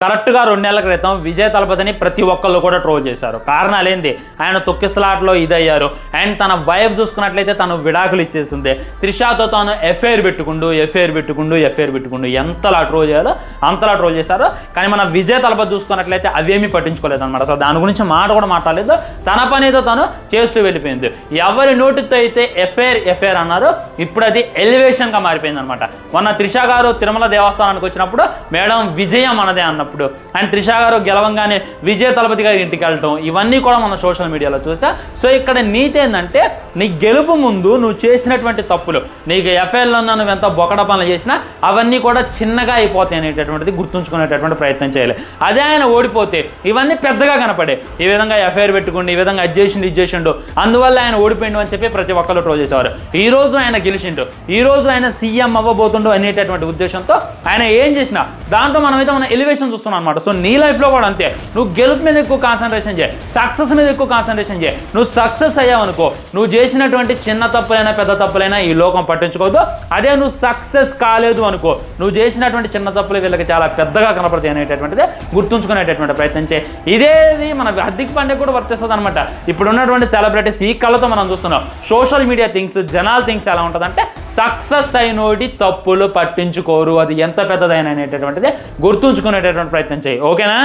కరెక్ట్గా 2 నెలల క్రితం విజయ్ తలపతిని ప్రతి ఒక్కళ్ళు కూడా ట్రోల్ చేశారు. కారణాలు ఏంటి? ఆయన తొక్కిసలాట్లో ఇదయ్యారు. అండ్ తన వైఫ్ చూసుకున్నట్లయితే తను విడాకులు ఇచ్చేసింది. త్రిషాతో తాను ఎఫ్ఐఆర్ పెట్టుకుంటూ ఎంతలా ట్రోల్ చేయాలో అంతలా ట్రోల్ చేశారు. కానీ మన విజయ్ తలపతి చూసుకున్నట్లయితే అవేమీ పట్టించుకోలేదు అనమాట. అసలు దాని గురించి మాట కూడా మాట్లాడలేదు. తన పనితో తను చేస్తూ వెళ్ళిపోయింది. ఎవరి నోటితో అయితే ఎఫ్ఐఆర్ అన్నారు, ఇప్పుడు అది ఎలివేషన్గా మారిపోయింది అనమాట. మొన్న త్రిషా గారు తిరుమల దేవస్థానానికి వచ్చినప్పుడు మేడం విజయం మనదే అన్నప్పుడు అండ్ త్రిషా గారు గెలవంగానే విజయ్ తలపతి గారి ఇంటికి వెళ్ళటం, ఇవన్నీ కూడా మనం సోషల్ మీడియాలో చూసా. సో ఇక్కడ నీతి ఏంటంటే, నీ గెలుపు ముందు నువ్వు చేసినటువంటి తప్పులు, నీకు ఎఫ్ఐఆర్లో నువ్వు ఎంత బొకడ పనులు చేసినా అవన్నీ కూడా చిన్నగా అయిపోతాయి అనేటటువంటిది గుర్తుంచుకునేటటువంటి ప్రయత్నం చేయాలి. అదే ఆయన ఓడిపోతే ఇవన్నీ పెద్దగా కనపడే, ఈ విధంగా ఎఫ్ఐఆర్ పెట్టుకుండి, ఈ విధంగా ఇది చేసిండు అందువల్ల ఆయన ఓడిపోయిండు అని చెప్పి ప్రతి ఒక్కరు ట్రోల్ చేసేవారు. ఈ రోజు ఆయన గెలిచిండు, ఈ రోజు ఆయన సీఎం అవ్వబోతుండు అనేటటువంటి ఉద్దేశంతో ఆయన ఏం చేసినా దాంట్లో మనమైతే మన ఎలివేషన్ చూస్తున్నాం అనమాట. సో నీ లైఫ్లో కూడా అంతే, నువ్వు గెలుపు మీద ఎక్కువ కాన్సన్ట్రేషన్ చేయి, సక్సెస్ మీద ఎక్కువ కాన్సన్ట్రేషన్ చేయి. నువ్వు సక్సెస్ అయ్యావనుకో, నువ్వు చేసినటువంటి చిన్న తప్పులైనా పెద్ద తప్పులైనా ఈ లోకం పట్టించుకోవద్దు. అదే నువ్వు సక్సెస్ కాలేదు అనుకో, నువ్వు చేసినటువంటి చిన్న తప్పులు వీళ్ళకి చాలా పెద్దగా కనపడతాయి అనేటటువంటిది గుర్తుంచుకునేటటువంటి ప్రయత్నం చేయి. ఇదేది మన హార్దిక్ పాండ్యా కూడా వర్తిస్తుంది అనమాట. ఇప్పుడు ఉన్నటువంటి సెలబ్రిటీస్ ఈ కళ్ళతో మనం చూస్తున్నాం. సోషల్ మీడియా థింగ్స్, జనాల థింగ్స్ ఎలా ఉంటుందంటే, సక్సెస్ అయినోటి తప్పులు పట్టించుకోరు, అది ఎంత పెద్దదైనా అనేటటువంటిది గుర్తుంచుకునేటటువంటి ప్రయత్నం చేయి. ఓకేనా?